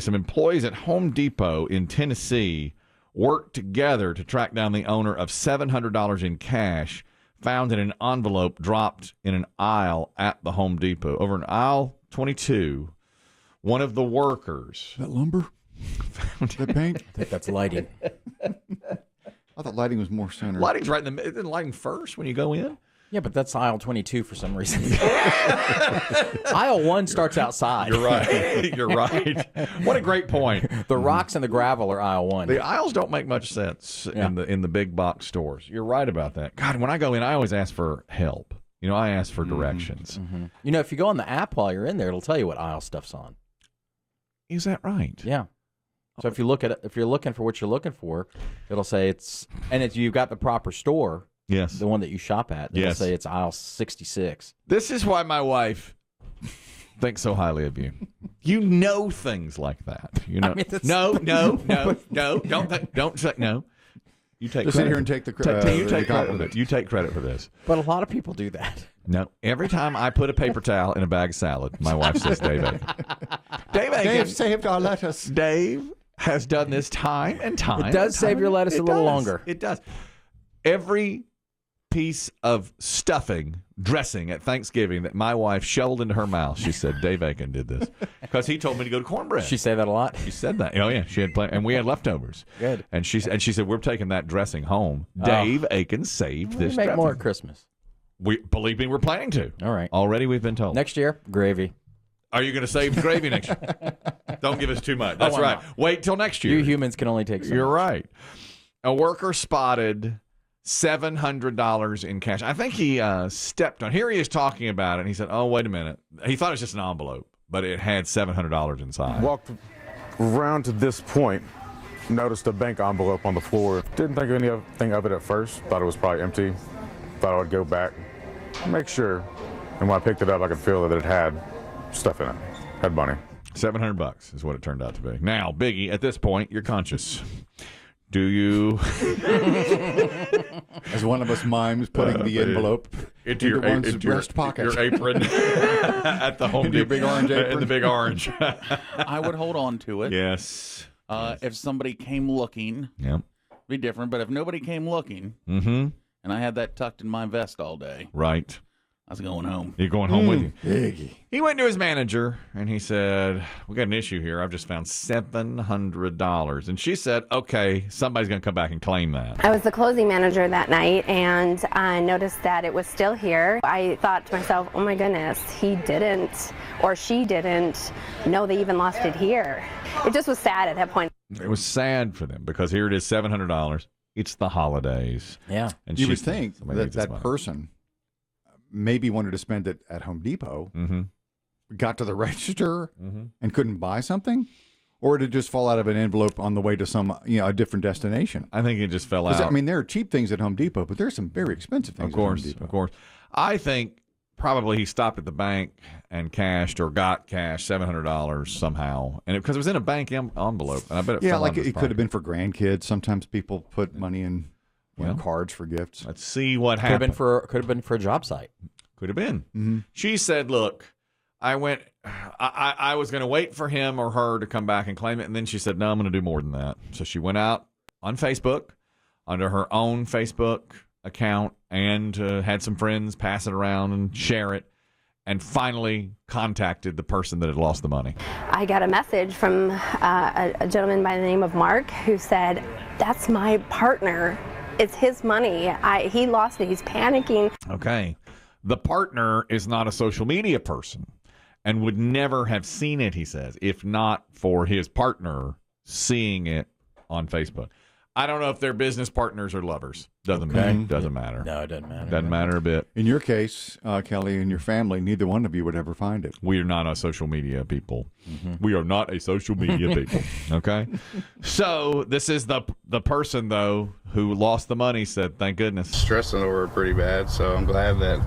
Some employees at Home Depot in Tennessee worked together to track down the owner of $700 in cash found in an envelope dropped in an aisle at the Home Depot. Over in aisle 22, one of the workers. That lumber? That paint? I think that's lighting. I thought lighting was more centered. Lighting's right in the middle. Isn't lighting first when you go in? Yeah, but that's aisle 22 for some reason. Aisle 1 starts outside. You're right. You're right. What a great point. The rocks and the gravel are aisle 1. The aisles don't make much sense in the big box stores. You're right about that. God, when I go in, I always ask for help. I ask for directions. Mm-hmm. If you go on the app while you're in there, it'll tell you what aisle stuff's on. Is that right? Yeah. So if you look at it, if you're looking for what you're looking for, it'll say you've got the proper store. Yes. The one that you shop at. It'll Yes. say it's aisle 66. This is why my wife thinks so highly of you. You know things like that. I mean, no, don't say no. You take Just credit. sit here and take the You take credit for this. You take credit for this. But a lot of people do that. No. Every time I put a paper towel in a bag of salad, my wife says, Dave Aiken. Dave saved our lettuce. Dave has done this time and time. It does save your lettuce a little longer. It does. Every piece of dressing at Thanksgiving that my wife shoveled into her mouth, she said, Dave Aiken did this. Because he told me to go to cornbread. She say that a lot? She said that. Oh, yeah. She had and we had leftovers. Good. And she said, we're taking that dressing home. Dave Aiken saved this make dressing. more at Christmas. Believe me, we're planning to. All right. Already we've been told. Next year, gravy. Are you going to save gravy next year? Don't give us too much. That's right. Wait till next year. You humans can only take some. You're right. A worker spotted $700 in cash. I think he stepped on. Here he is talking about it, and he said, oh, wait a minute. He thought it was just an envelope, but it had $700 inside. Walked around to this point, noticed a bank envelope on the floor. Didn't think anything of it at first. Thought it was probably empty. Thought I would go back, make sure. And when I picked it up, I could feel that it had stuff in it. Had money. $700 is what it turned out to be. Now, Biggie, at this point, you're conscious. Do you? As one of us mimes putting the envelope into one's breast pocket. Your apron at the Home Depot. Big orange apron. In the big orange. I would hold on to it. Yes. If somebody came looking, Yep. it'd be different. But if nobody came looking, and I had that tucked in my vest all day, Right. I was going home. You're going home with you. Biggie. He went to his manager, and he said, we got an issue here. I've just found $700. And she said, okay, somebody's going to come back and claim that. I was the closing manager that night, and I noticed that it was still here. I thought to myself, oh my goodness, he didn't, or she didn't know they even lost it here. It just was sad at that point. It was sad for them because here it is, $700. It's the holidays. Yeah. And You she would said, think somebody that needs this that money. person maybe wanted to spend it at Home Depot, got to the register and couldn't buy something, or did it just fall out of an envelope on the way to some a different destination? I think it just fell out. I mean, there are cheap things at Home Depot, but there's some very expensive things Of course, at Home Depot. of course. I think probably he stopped at the bank and cashed or got cash $700 somehow, and because it was in a bank envelope, and I bet it Yeah, fell like out of his it could have been for grandkids. Sometimes people put money in cards for gifts. Let's see what Could have happened. been for a job site. Could have been. She said, look, I was going to wait for him or her to come back and claim it, and then she said, no, I'm going to do more than that. So she went out on Facebook under her own Facebook account and had some friends pass it around and share it, and finally contacted the person that had lost the money. I got a message from a gentleman by the name of Mark who said, that's my partner. It's his money. He lost it. He's panicking. Okay. The partner is not a social media person and would never have seen it, he says, if not for his partner seeing it on Facebook. I don't know if they're business partners or lovers. Doesn't matter. Doesn't matter. No, it doesn't matter. Doesn't matter a bit. In your case, Kelly, and your family, neither one of you would ever find it. We are not a social media people. We are not a social media people. Okay? So this is the person, though, who lost the money said, thank goodness. Stressing over it pretty bad, so I'm glad that,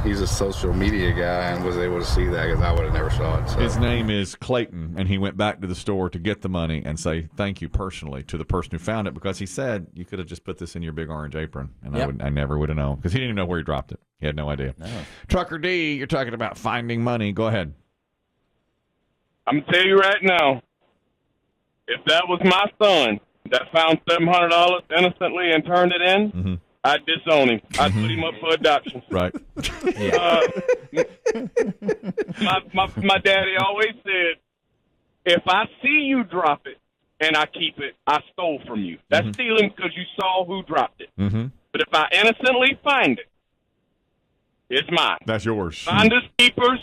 he's a social media guy and was able to see that because I would have never saw it. So. His name is Clayton, and he went back to the store to get the money and say thank you personally to the person who found it, because he said you could have just put this in your big orange apron, and I never would have known, because he didn't even know where he dropped it. He had no idea. No. Trucker D, you're talking about finding money. Go ahead. I'm going to tell you right now, if that was my son that found $700 innocently and turned it in, I'd disown him. I'd put him up for adoption. Right. My daddy always said, if I see you drop it and I keep it, I stole from you. That's stealing because you saw who dropped it. But if I innocently find it, it's mine. That's yours. Finders keepers,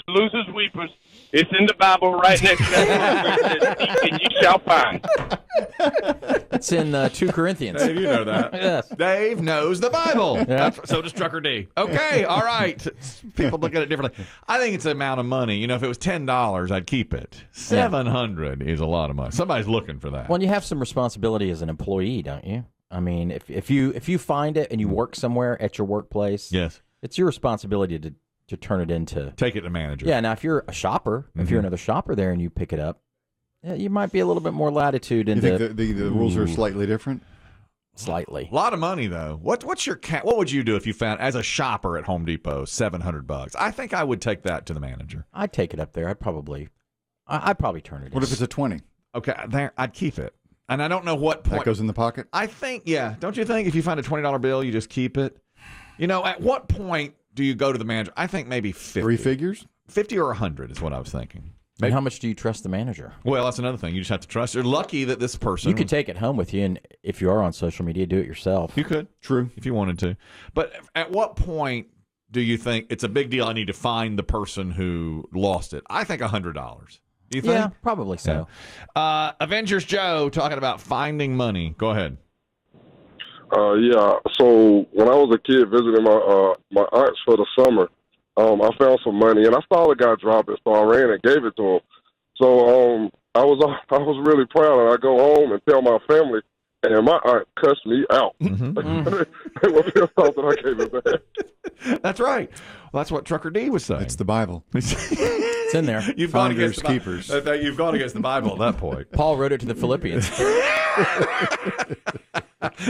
losers weepers. It's in the Bible right next to that. Seek and you shall find. It's in 2 Corinthians. Dave, you know that. Yes. Dave knows the Bible. So does Trucker D. Okay, all right. People look at it differently. I think it's the amount of money. You know, if it was $10, I'd keep it. $700 is a lot of money. Somebody's looking for that. Well, you have some responsibility as an employee, don't you? I mean, if you find it and you work somewhere at your workplace, yes, it's your responsibility to turn it into. Take it to manager. Yeah. Now, if you're a shopper, if you're another shopper there and you pick it up, you might be a little bit more latitude. You think the rules are slightly different? Slightly. A lot of money though. What's your what would you do if you found as a shopper at Home Depot $700? I think I would take that to the manager. I'd take it up there. I'd probably turn it. What if it's a 20? Okay, there I'd keep it. And I don't know what point that goes in the pocket. I think, yeah. Don't you think if you find a $20 bill, you just keep it? You know, at what point do you go to the manager? I think maybe 50. 3 figures? 50 or 100 is what I was thinking. And how much do you trust the manager? Well, that's another thing. You just have to trust. You're lucky that this person. You could take it home with you, and if you are on social media, do it yourself. You could. True. If you wanted to. But at what point do you think it's a big deal? I need to find the person who lost it. I think $100. Do you think? Yeah, probably so. Yeah. Avengers Joe talking about finding money. Go ahead. Yeah. So when I was a kid visiting my aunts for the summer, I found some money and I saw the guy drop it, so I ran and gave it to him. So I was really proud, and I go home and tell my family, and my aunt cussed me out. They were pissed off that I gave it back. That's right. Well, that's what Trucker D was saying. It's the Bible. It's in there. You've gone Finders, against keepers. You've gone against the Bible at that point. Paul wrote it to the Philippians.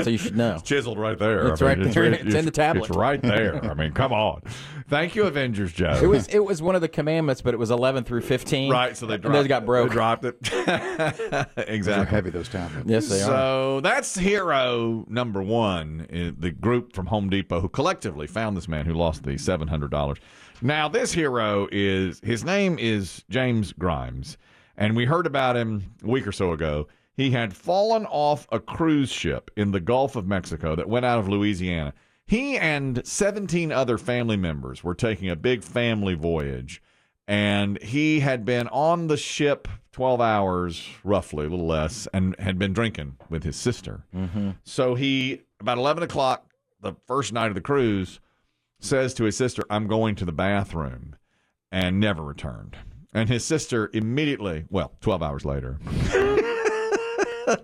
So you should know. It's chiseled right there. It's right there. It's in the tablet. It's right there. I mean, come on. Thank you, Avengers Joe. It was one of the commandments, but it was 11 through 15. Right, so they dropped and those got broke. They dropped it. Exactly. They're heavy, those tablets. Yes, they are. So that's hero number one, the group from Home Depot who collectively found this man who lost the $700. Now, this hero his name is James Grimes, and we heard about him a week or so ago. He had fallen off a cruise ship in the Gulf of Mexico that went out of Louisiana. He and 17 other family members were taking a big family voyage, and he had been on the ship 12 hours, roughly, a little less, and had been drinking with his sister. So he, about 11 o'clock, the first night of the cruise, says to his sister, "I'm going to the bathroom," and never returned. And his sister immediately, 12 hours later,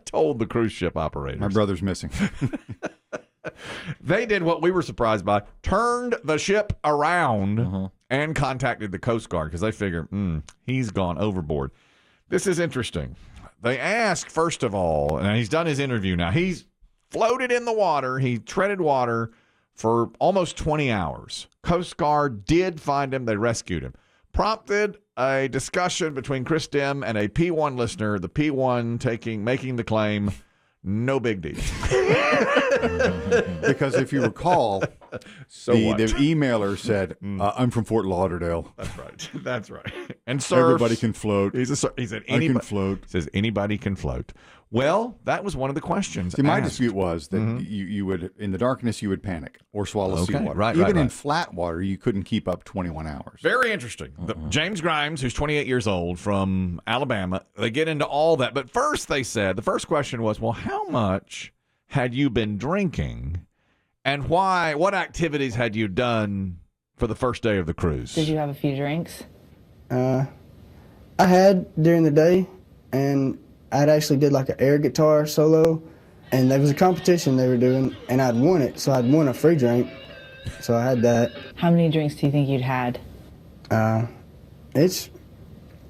told the cruise ship operators. My brother's missing. They did what we were surprised by, turned the ship around and contacted the Coast Guard because they figured, he's gone overboard. This is interesting. They asked, first of all, and he's done his interview now. He's floated in the water. He treaded water for almost 20 hours. Coast Guard did find him. They rescued him. Prompted a discussion between Chris Demm and a P1 listener, the P1 making the claim, no big deal. Because if you recall, the emailer said, I'm from Fort Lauderdale. That's right. That's right. And surfs. Everybody can float. He said, I can float. Says anybody can float. Well, that was one of the questions. See, my dispute was that you would, in the darkness, you would panic or swallow seawater. Right, Even in flat water, you couldn't keep up 21 hours. Very interesting. James Grimes, who's 28 years old from Alabama, they get into all that. But first, they said, the first question was, well, how much had you been drinking, and why? What activities had you done for the first day of the cruise? Did you have a few drinks? I had during the day, and I'd actually did like an air guitar solo, and there was a competition they were doing, and I'd won it, so I'd won a free drink, so I had that. How many drinks do you think you'd had? I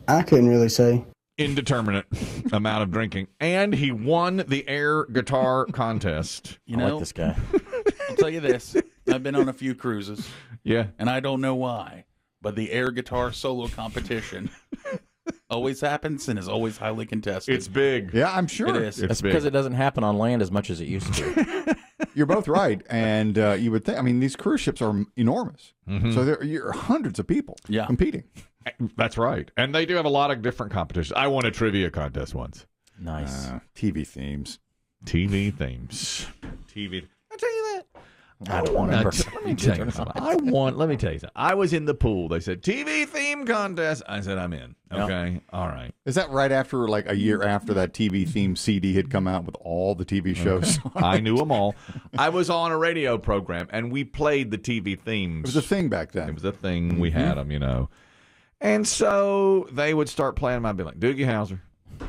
couldn't really say. Indeterminate amount of drinking, and he won the air guitar contest. You know, I like this guy. I'll tell you this. I've been on a few cruises. Yeah. And I don't know why, but the air guitar solo competition always happens and is always highly contested. It's big. Yeah, I'm sure. It is. That's because it doesn't happen on land as much as it used to. You're both right. And you would think, I mean, these cruise ships are enormous. So there are hundreds of people competing. That's right. And they do have a lot of different competitions. I won a trivia contest once. Nice. TV themes. TV themes. TV. I'll tell you that. I don't want to. Let me tell you something. Let me tell you something. I was in the pool. They said, TV theme contest. I said, I'm in. Okay. All right. Is that right after, like, a year after that TV theme CD had come out with all the TV shows? I knew them all. I was on a radio program, and we played the TV themes. It was a thing back then. It was a thing. We had them, you know. And so they would start playing them. I'd be like, Doogie Howser.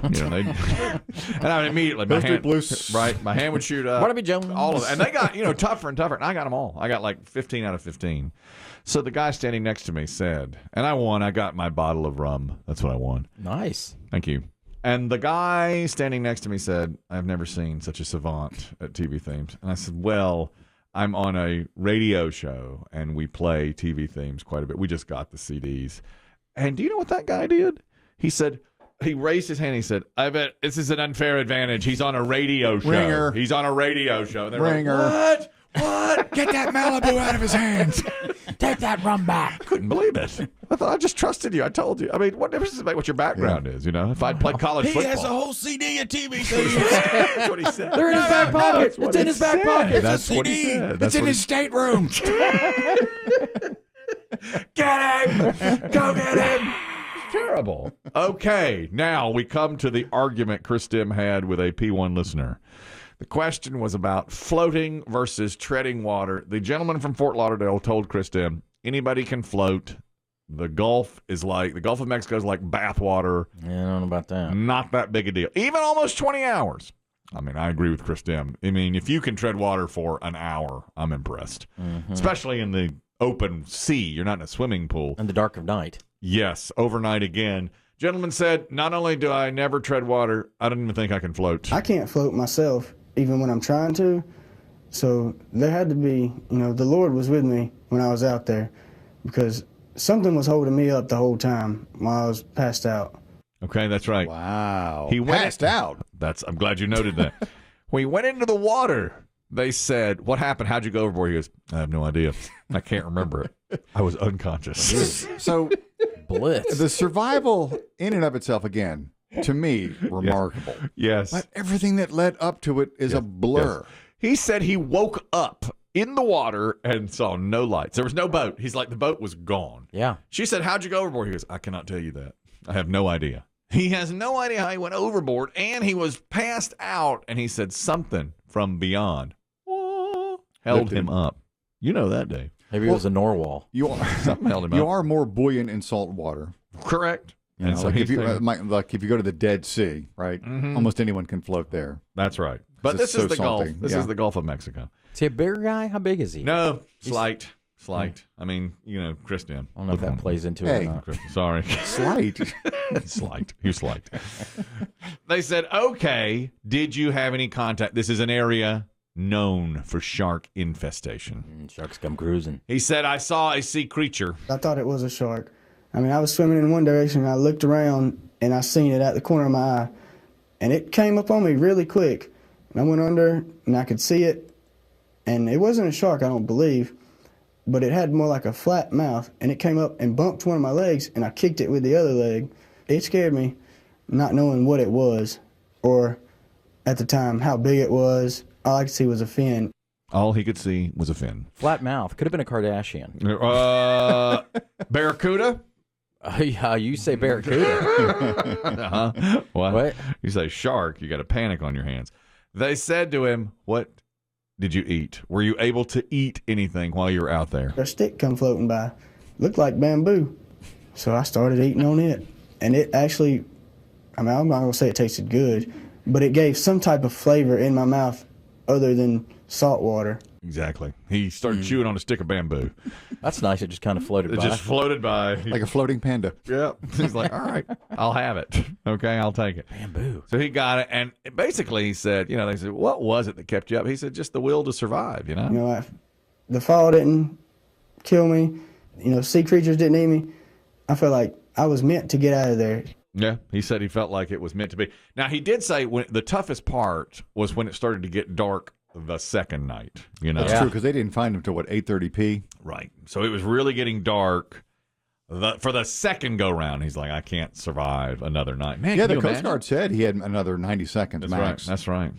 You know, and I would immediately, my hand would shoot up. Barnaby Jones. All of it. And they got, tougher and tougher. And I got them all. I got like 15 out of 15. So the guy standing next to me said, and I won. I got my bottle of rum. That's what I won. Nice. Thank you. And the guy standing next to me said, I've never seen such a savant at TV themes. And I said, well, I'm on a radio show, and we play TV themes quite a bit. We just got the CDs. And do you know what that guy did? He said, he raised his hand. He said, I bet this is an unfair advantage. He's on a radio show. Ringer. He's on a radio show. Ringer. Like, what? Get that Malibu out of his hands. Take that rum back. Couldn't believe it. I thought I just trusted you. I told you. I mean, what difference does it make what your background is, If I'd played college football. He has a whole CD of TV things. That's what he said. They're in his back pocket. It's in his back pocket. That's what he said. It's in his stateroom. Get him. Go get him. Terrible. Okay, now we come to the argument Chris Demm had with a P1 listener. The question was about floating versus treading water. The gentleman from Fort Lauderdale told Chris Demm, anybody can float. The Gulf of Mexico is like bathwater. Yeah, I don't know about that. Not that big a deal. Even almost 20 hours. I mean, I agree with Chris Demm. I mean, if you can tread water for an hour, I'm impressed. Mm-hmm. Especially in the open sea. You're not in a swimming pool. In the dark of night. Yes, overnight again. Gentleman said, not only do I never tread water, I don't even think I can float. I can't float myself, even when I'm trying to. So there had to be, the Lord was with me when I was out there, because something was holding me up the whole time while I was passed out. Okay, that's right. Wow. He passed out. I'm glad you noted that. When he went into the water, they said, what happened? How'd you go overboard? He goes, I have no idea. I can't remember it. I was unconscious. So blitz. The survival in and of itself, again, to me, remarkable. Yes. But everything that led up to it is a blur. Yes. He said he woke up in the water and saw no lights. There was no boat. He's like, the boat was gone. Yeah. She said, how'd you go overboard? He goes, I cannot tell you that. I have no idea. He has no idea how he went overboard, and he was passed out, and he said something from beyond held him up. You know that, Dave. Maybe it was a narwhal. Something held him up. You are more buoyant in salt water. Correct. And so if you go to the Dead Sea, right? Mm-hmm. Almost anyone can float there. That's right. But this is the Gulf. This is the Gulf of Mexico. Is he a bigger guy? How big is he? No, slight. I mean, Chris Demm. I don't know if that plays into it or not. Sorry. Slight. Slight. You're slight. They said, okay, did you have any contact? This is an area known for shark infestation. Sharks come cruising. He said, I saw a sea creature. I thought it was a shark. I mean, I was swimming in one direction, and I looked around, and I seen it at the corner of my eye, and it came up on me really quick. And I went under, and I could see it, and it wasn't a shark, I don't believe, but it had more like a flat mouth, and it came up and bumped one of my legs, and I kicked it with the other leg. It scared me, not knowing what it was, or at the time how big it was. All I could see was a fin. All he could see was a fin. Flat mouth. Could have been a Kardashian. Barracuda? Yeah, you say barracuda. Uh-huh. What? You say shark, you got a panic on your hands. They said to him, what did you eat? Were you able to eat anything while you were out there? A stick come floating by. Looked like bamboo. So I started eating on it. And it actually, I'm not going to say it tasted good, but it gave some type of flavor in my mouth other than salt water. Exactly. He started chewing on a stick of bamboo. That's nice. It just kind of floated by. It just floated by. Like a floating panda. Yeah. He's like, all right, I'll have it. Okay, I'll take it. Bamboo. So he got it. And basically he said, they said, what was it that kept you up? He said, just the will to survive, The fall didn't kill me. Sea creatures didn't eat me. I felt like I was meant to get out of there. Yeah, he said he felt like it was meant to be. Now, he did say the toughest part was when it started to get dark the second night. That's true, because they didn't find him until, 8:30 Right. So it was really getting dark for the second go-round. He's like, I can't survive another night. Man, yeah, the Coast Guard said he had another 90 seconds max. That's right.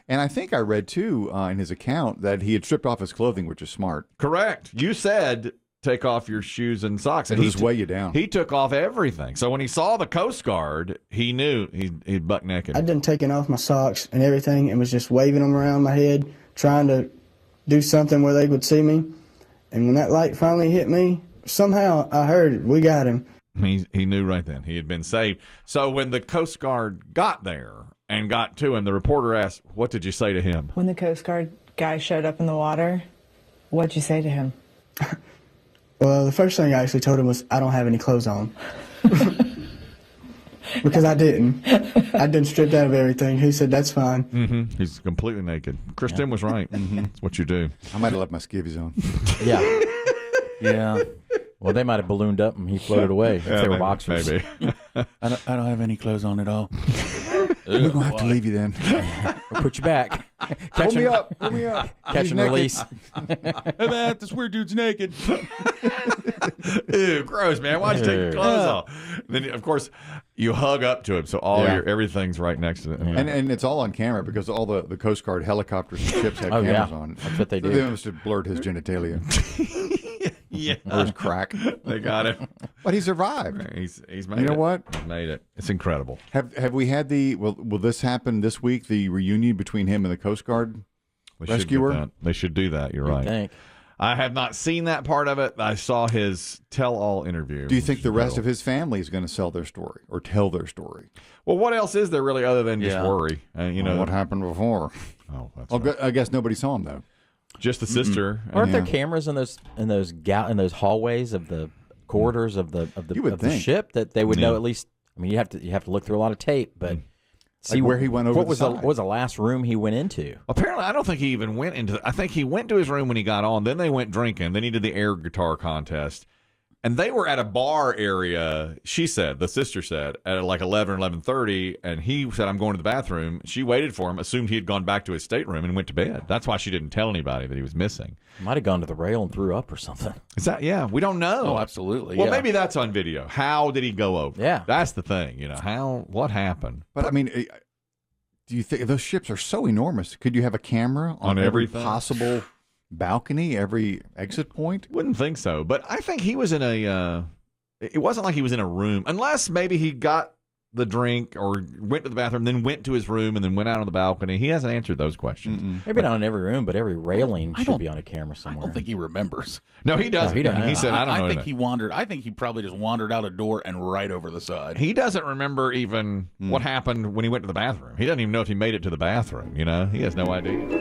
And I think I read, too, in his account that he had stripped off his clothing, which is smart. Correct. You said take off your shoes and socks. And It'll just weigh you down. He took off everything. So when he saw the Coast Guard, he knew he'd buck naked. I'd done taken off my socks and everything and was just waving them around my head, trying to do something where they would see me. And when that light finally hit me, somehow I heard, we got him. He knew right then. He had been saved. So when the Coast Guard got there and got to him, the reporter asked, what did you say to him? When the Coast Guard guy showed up in the water, what'd you say to him? Well, the first thing I actually told him was, I don't have any clothes on. Because I didn't. I'd been stripped out of everything. He said, that's fine. Mm-hmm. He's completely naked. Kristen was right. Mm-hmm. That's what you do. I might have left my skivvies on. Yeah. Yeah. Well, they might have ballooned up and he floated away if they were boxers. Maybe. I don't have any clothes on at all. We're going to have to leave you then. Or put you back. Hold me up. Catch and release. Hey, man, this weird dude's naked. Ew, gross, man. Why'd you take your clothes off? Then, of course, you hug up to him, so everything's right next to it. And it's all on camera because all the Coast Guard helicopters and ships have cameras on. That's what they do. They must have blurred his genitalia. Yeah. Or his crack. They got him. But he survived. He's made it. You know what? He's made it. It's incredible. Have we had will this happen this week, the reunion between him and the Coast Guard rescuer? They should do that. You're right. Think. I have not seen that part of it. I saw his tell-all interview. Do you think the rest of his family is going to sell their story or tell their story? Well, what else is there really other than just worry? What happened before? Oh, that's right. I guess nobody saw him though. Just the sister. Aren't there cameras in those hallways of the corridors of the ship that they would know at least? I mean, you have to look through a lot of tape, but see where he went over. What was the last room he went into? Apparently, I don't think he even went into. I think he went to his room when he got on. Then they went drinking. Then he did the air guitar contest. And they were at a bar area, she said, the sister said, at like 11 or 11:30, and he said, I'm going to the bathroom. She waited for him, assumed he had gone back to his stateroom, and went to bed. That's why she didn't tell anybody that he was missing. Might have gone to the rail and threw up or something. Is that, we don't know. Oh, absolutely. Well, maybe that's on video. How did he go over? Yeah. That's the thing, what happened? But, I mean, do you think those ships are so enormous? Could you have a camera on every possible balcony, every exit point? Wouldn't think so, but I think he was in it wasn't like he was in a room, unless maybe he got the drink or went to the bathroom, then went to his room, and then went out on the balcony. He hasn't answered those questions. Maybe not in every room, but every railing should be on a camera somewhere. I don't think he remembers. No, he doesn't. he doesn't. He said, I don't know. I think he wandered. I think he probably just wandered out a door and right over the side. He doesn't remember even what happened when he went to the bathroom. He doesn't even know if he made it to the bathroom. He has no idea.